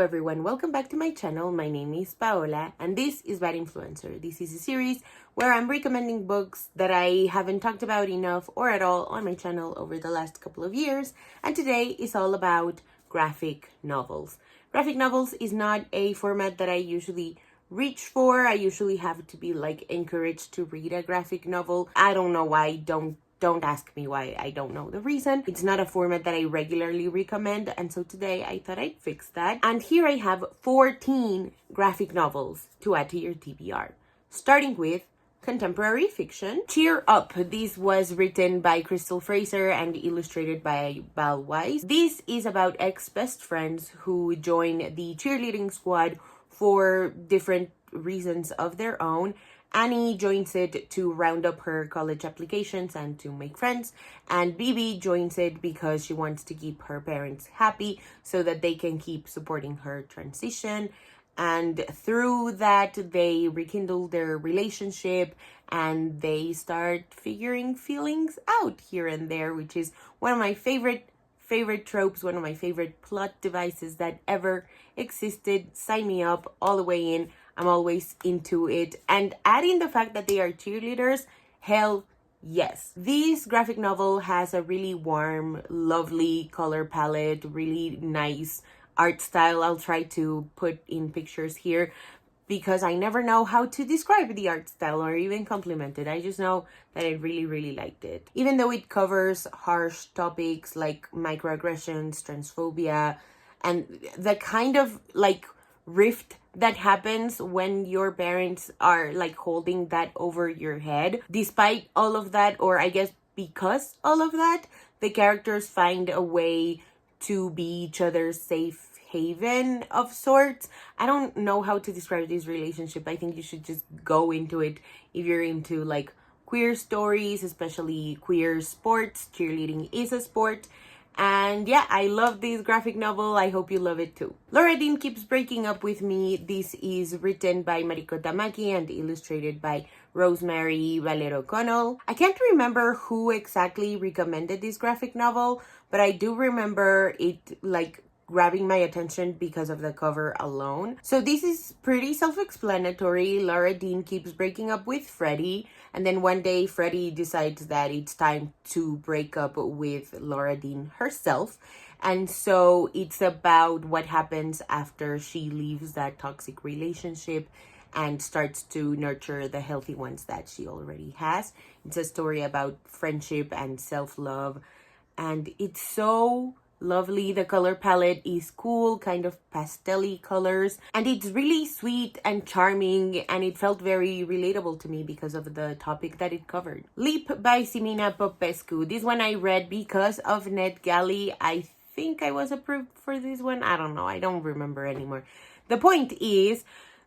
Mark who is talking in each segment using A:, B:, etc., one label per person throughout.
A: everyone, welcome back to my channel. My name is Paola and this is Bad Influencer. This is a series where I'm recommending books that I haven't talked about enough or at all on my channel over the last couple of years, and today is all about graphic novels. Graphic novels is not a format that I usually reach for. I usually have to be encouraged to read a graphic novel. I don't know why. Don't ask me why, I don't know the reason. It's not a format that I regularly recommend, and so today I thought I'd fix that. And here I have 14 graphic novels to add to your TBR. Starting with contemporary fiction. Cheer Up. This was written by Crystal Fraser and illustrated by Val Weiss. This is about ex-best friends who join the cheerleading squad for different reasons of their own. Annie joins it to round up her college applications and to make friends, and Bibi joins it because she wants to keep her parents happy so that they can keep supporting her transition. And through that, they rekindle their relationship and they start figuring feelings out here and there, which is one of my favorite tropes, one of my favorite plot devices that ever existed. Sign me up, all the way in. I'm always into it. And adding the fact that they are cheerleaders, hell yes. This graphic novel has a really warm, lovely color palette, really nice art style. I'll try to put in pictures here because I never know how to describe the art style or even compliment it. I just know that I really liked it. Even though it covers harsh topics like microaggressions, transphobia, and the kind of rift that happens when your parents are holding that over your head. Despite all of that, or I guess because all of that, the characters find a way to be each other's safe haven of sorts. I don't know how to describe this relationship. I think you should just go into it if you're into queer stories, especially queer sports. Cheerleading is a sport. And yeah, I love this graphic novel. I hope you love it too. Laura Dean Keeps Breaking Up With Me. This is written by Mariko Tamaki and illustrated by Rosemary Valero Connell. I can't remember who exactly recommended this graphic novel, but I do remember it grabbing my attention because of the cover alone. So this is pretty self-explanatory. Laura Dean keeps breaking up with Freddie, and then one day Freddie decides that it's time to break up with Laura Dean herself. And so it's about what happens after she leaves that toxic relationship and starts to nurture the healthy ones that she already has. It's a story about friendship and self-love, and it's so lovely. The color palette is cool, kind of pastel-y colors, and it's really sweet and charming, and it felt very relatable to me because of the topic that it covered. Leap by Simina Popescu. This one I read because of NetGalley. I think I was approved for this one. I don't know. I don't remember anymore. The point is,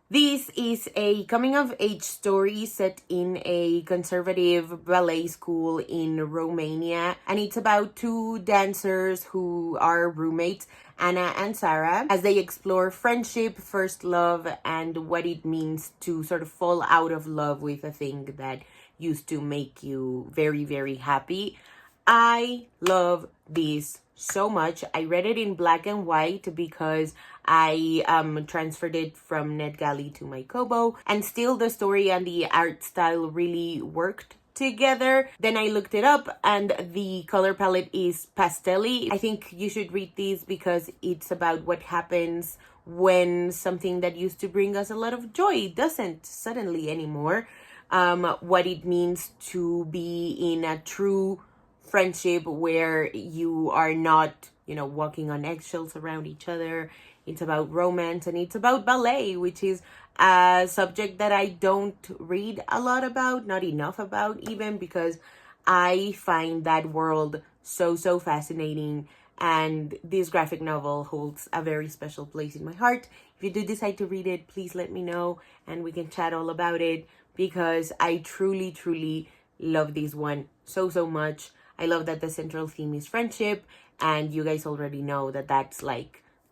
A: this is a coming-of-age story set in a conservative ballet school in Romania, and it's about two dancers who are roommates, Anna and Sarah, as they explore friendship, first love, and what it means to sort of fall out of love with a thing that used to make you very happy. I love this so much. I read it in black and white because I transferred it from NetGalley to my Kobo, and still the story and the art style really worked together. Then I looked it up and the color palette is pastel-y. I think you should read these because it's about what happens when something that used to bring us a lot of joy doesn't suddenly anymore. What it means to be in a true friendship where you are not, walking on eggshells around each other. It's about romance, and it's about ballet, which is a subject that I don't read a lot about, not enough about even, because I find that world so fascinating, and this graphic novel holds a very special place in my heart. If you do decide to read it, please let me know and we can chat all about it, because I truly love this one so much. I love that the central theme is friendship, and you guys already know that that's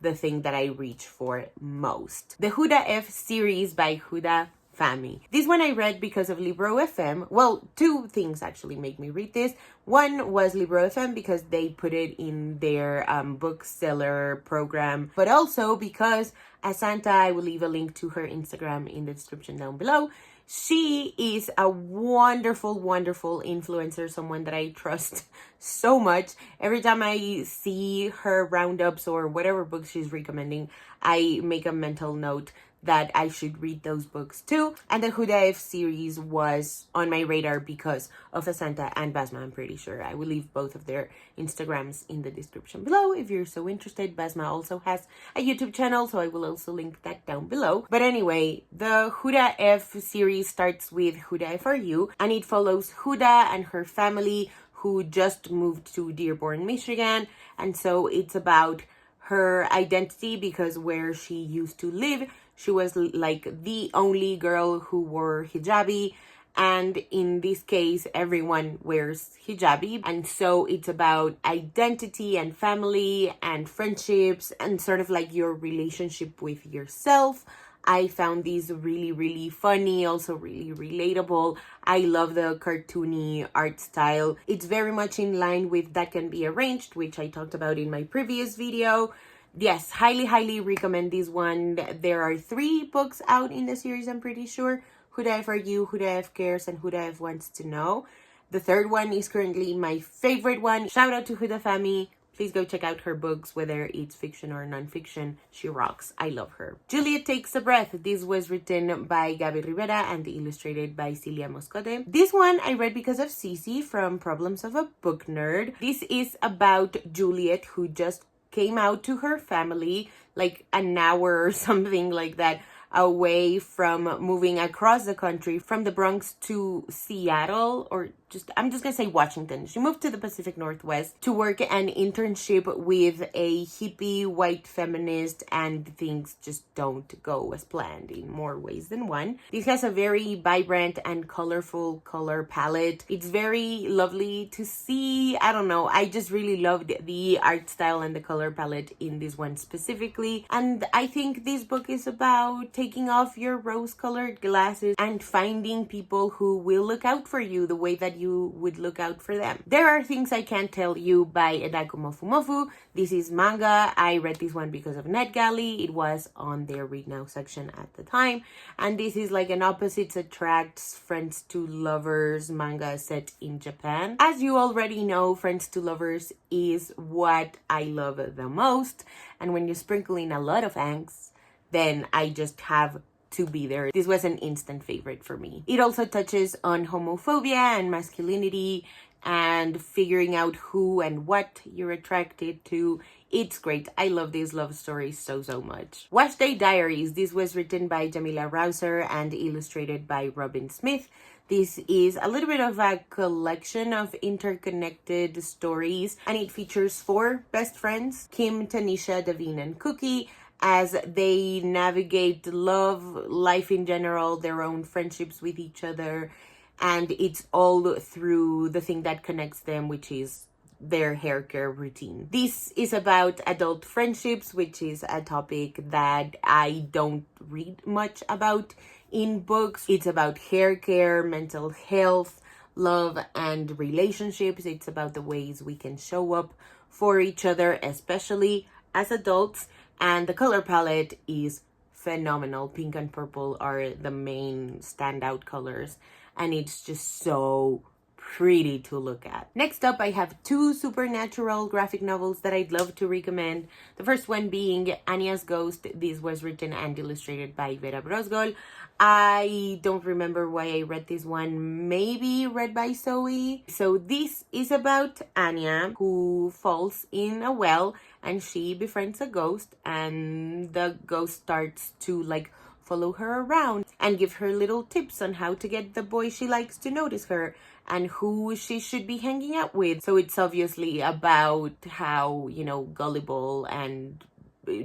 A: the thing that I reach for most. The Huda F series by Huda family. This one I read because of Libro FM. Well, two things actually make me read this. One was Libro FM because they put it in their bookseller program, but also because Asanta, I will leave a link to her Instagram in the description down below. She is a wonderful, wonderful influencer, someone that I trust so much. Every time I see her roundups or whatever books she's recommending, I make a mental note that I should read those books too. And the Huda F series was on my radar because of Asanta and Basma, I'm pretty sure. I will leave both of their Instagrams in the description below if you're so interested. Basma also has a YouTube channel, so I will also link that down below. But anyway, the Huda F series starts with Huda F Are You, and it follows Huda and her family who just moved to Dearborn, Michigan. And so it's about her identity because where she used to live, she was like the only girl who wore hijabi, and in this case everyone wears hijabi, and so it's about identity and family and friendships and sort of like your relationship with yourself. I found these really, really funny, also really relatable. I love the cartoony art style. It's very much in line with That Can Be Arranged, which I talked about in my previous video. Yes, highly, highly recommend this one. There are 3 books out in the series, I'm pretty sure. Huda F Are You, Huda F Cares, and Huda F Wants to Know. The third one is currently my favorite one. Shout out to Huda Fami. Please go check out her books, whether it's fiction or non-fiction. She rocks. I love her. Juliet Takes a Breath. This was written by Gabi Rivera and illustrated by Celia Moscote. This one I read because of Cici from Problems of a Book Nerd. This is about Juliet, who just came out to her family like an hour or something like that away from moving across the country from the Bronx to Seattle, or I'm just gonna say Washington. She moved to the Pacific Northwest to work an internship with a hippie white feminist, and things just don't go as planned in more ways than one. This has a very vibrant and colorful color palette. It's very lovely to see. I don't know, I just really loved the art style and the color palette in this one specifically, and I think this book is about taking off your rose-colored glasses and finding people who will look out for you the way that you would look out for them. There Are Things I Can't Tell You by Edako Mofumofu. This is manga. I read this one because of NetGalley. It was on their Read Now section at the time. And this is like an opposites attracts friends to lovers manga set in Japan. As you already know, friends to lovers is what I love the most. And when you sprinkle in a lot of angst, then I just have to be there. This was an instant favorite for me. It also touches on homophobia and masculinity and figuring out who and what you're attracted to. It's great. I love these love stories so, so much. Wash Day Diaries. This was written by Jamila Rouser and illustrated by Robin Smith. This is a little bit of a collection of interconnected stories, and it features 4 best friends, Kim, Tanisha, Davine, and Cookie, as they navigate love, life in general, their own friendships with each other, and it's all through the thing that connects them, which is their hair care routine. This is about adult friendships, which is a topic that I don't read much about in books. It's about hair care, mental health, love, and relationships. It's about the ways we can show up for each other, especially as adults. And the color palette is phenomenal. Pink and purple are the main standout colors, and it's just so pretty to look at. Next up, I have 2 supernatural graphic novels that I'd love to recommend. The first one being Anya's Ghost. This was written and illustrated by Vera Brosgol. I don't remember why I read this one, maybe read by Zoe. So this is about Anya, who falls in a well and she befriends a ghost, and the ghost starts to like follow her around and give her little tips on how to get the boy she likes to notice her and who she should be hanging out with. So it's obviously about how, you know, gullible and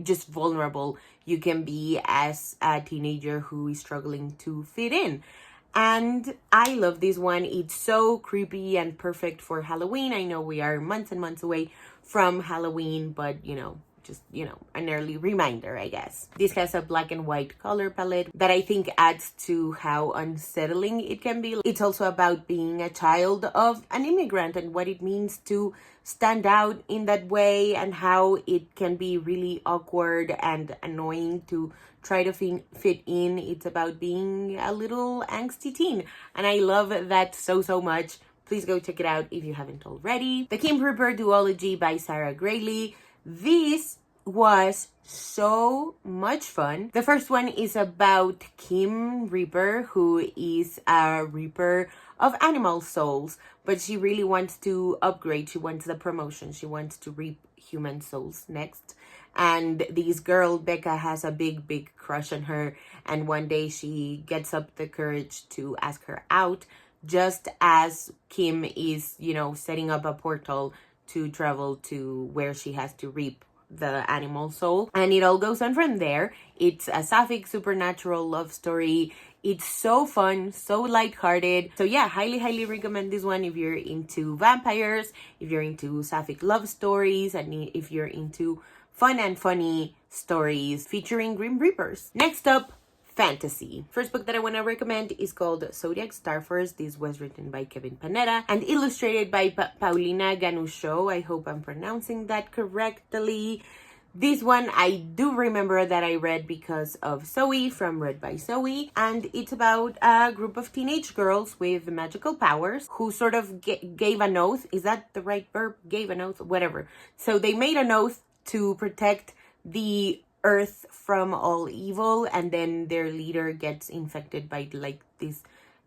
A: just vulnerable you can be as a teenager who is struggling to fit in. And I love this one. It's so creepy and perfect for Halloween. I know we are months and months away from Halloween, but you know, just, an early reminder, I guess. This has a black and white color palette that I think adds to how unsettling it can be. It's also about being a child of an immigrant and what it means to stand out in that way, and how it can be really awkward and annoying to try to fit in. It's about being a little angsty teen, and I love that so much. Please go check it out if you haven't already. The Kim Reaper duology by Sarah Graylee. This was so much fun. The first one is about Kim Reaper, who is a reaper of animal souls, but she really wants to upgrade. She wants the promotion. She wants to reap human souls next. And this girl, Becca, has a big crush on her. And one day she gets up the courage to ask her out, just as Kim is, setting up a portal to travel to where she has to reap the animal soul. And it all goes on from there. It's a sapphic supernatural love story. It's so fun, so lighthearted. So yeah, highly recommend this one if you're into vampires, if you're into sapphic love stories, and if you're into fun and funny stories featuring Grim Reapers. Next up, fantasy. First book that I want to recommend is called Zodiac Starfers. This was written by Kevin Panetta and illustrated by Paulina Ganucho. I hope I'm pronouncing that correctly. This one I do remember that I read because of Zoe from Read by Zoe, and it's about a group of teenage girls with magical powers who sort of gave an oath. Is that the right verb? Gave an oath? Whatever. So they made an oath to protect the earth from all evil, and then their leader gets infected by this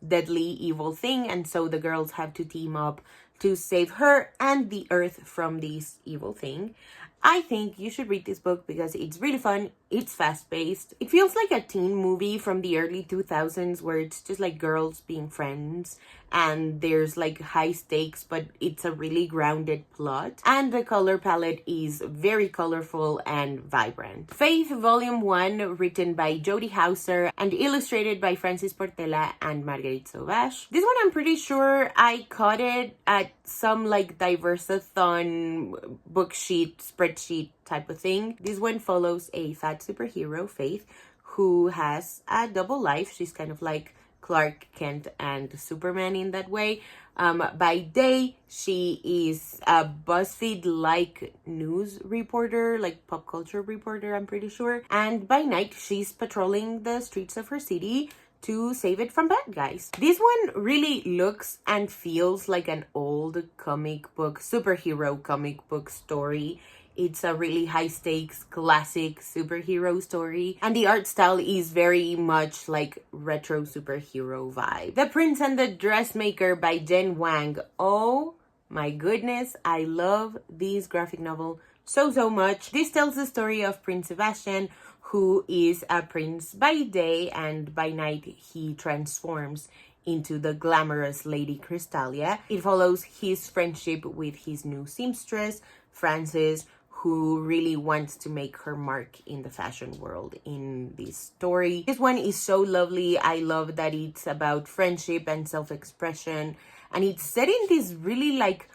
A: deadly evil thing, and so the girls have to team up to save her and the earth from this evil thing. I think you should read this book because it's really fun. It's fast-paced. It feels like a teen movie from the early 2000s where it's just like girls being friends and there's like high stakes, but it's a really grounded plot. And the color palette is very colorful and vibrant. Faith Volume 1, written by Jody Hauser and illustrated by Francis Portela and Marguerite Sauvage. This one I'm pretty sure I caught it at some like Diversathon book sheet, spreadsheet type of thing. This one follows a fat superhero, Faith, who has a double life. She's kind of like Clark Kent and Superman in that way. By day, she is a BuzzFeed-like news reporter, like pop culture reporter, I'm pretty sure. And by night, she's patrolling the streets of her city to save it from bad guys. This one really looks and feels like an old comic book, superhero comic book story. It's a really high-stakes, classic superhero story. And the art style is very much like retro superhero vibe. The Prince and the Dressmaker by Jen Wang. Oh my goodness, I love this graphic novel so much. This tells the story of Prince Sebastian, who is a prince by day, and by night he transforms into the glamorous Lady Crystalia. It follows his friendship with his new seamstress, Frances, who really wants to make her mark in the fashion world in this story. This one is so lovely. I love that it's about friendship and self-expression, and it's set in this really like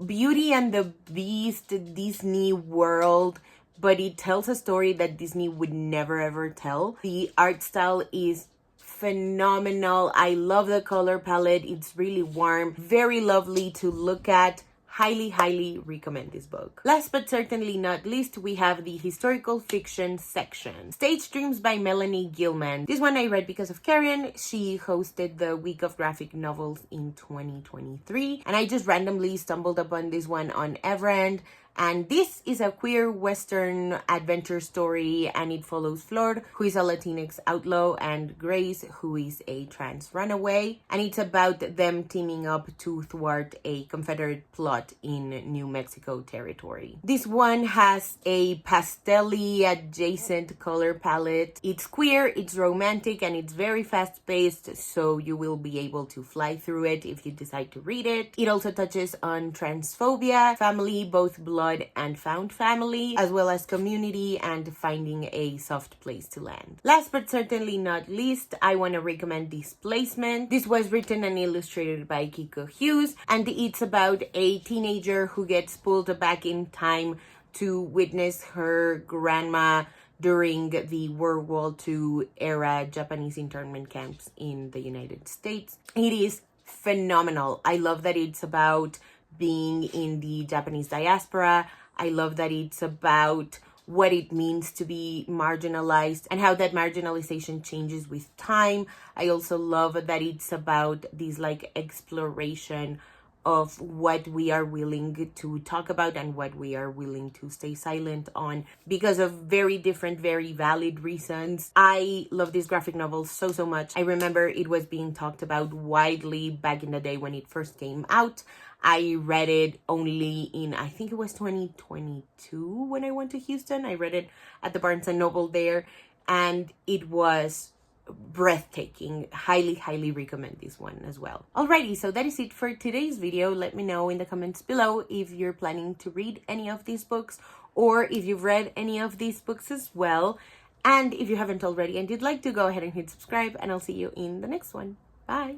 A: Beauty and the Beast Disney world, but it tells a story that Disney would never ever tell. The art style is phenomenal. I love the color palette. It's really warm, very lovely to look at. Highly recommend this book. Last but certainly not least, we have the historical fiction section. Stage Dreams by Melanie Gilman. This one I read because of Karen. She hosted the Week of Graphic Novels in 2023, and I just randomly stumbled upon this one on Everend. And this is a queer Western adventure story, and it follows Flor, who is a Latinx outlaw, and Grace, who is a trans runaway. And it's about them teaming up to thwart a Confederate plot in New Mexico territory. This one has a pastel-y adjacent color palette. It's queer, it's romantic, and it's very fast-paced, so you will be able to fly through it if you decide to read it. It also touches on transphobia, family, both blood and found family, as well as community and finding a soft place to land. Last but certainly not least, I want to recommend Displacement. This was written and illustrated by Kiko Hughes, and it's about a teenager who gets pulled back in time to witness her grandma during the World War II era Japanese internment camps in the United States. It is phenomenal. I love that it's about being in the Japanese diaspora. I love that it's about what it means to be marginalized and how that marginalization changes with time. I also love that it's about this like exploration of what we are willing to talk about and what we are willing to stay silent on because of very different, very valid reasons. I love this graphic novel so much. I remember it was being talked about widely back in the day when it first came out. I read it only in, I think it was 2022 when I went to Houston. I read it at the Barnes & Noble there, and it was breathtaking. Highly recommend this one as well. Alrighty, so that is it for today's video. Let me know in the comments below if you're planning to read any of these books or if you've read any of these books as well. And if you haven't already and you'd like to, go ahead and hit subscribe, and I'll see you in the next one. Bye!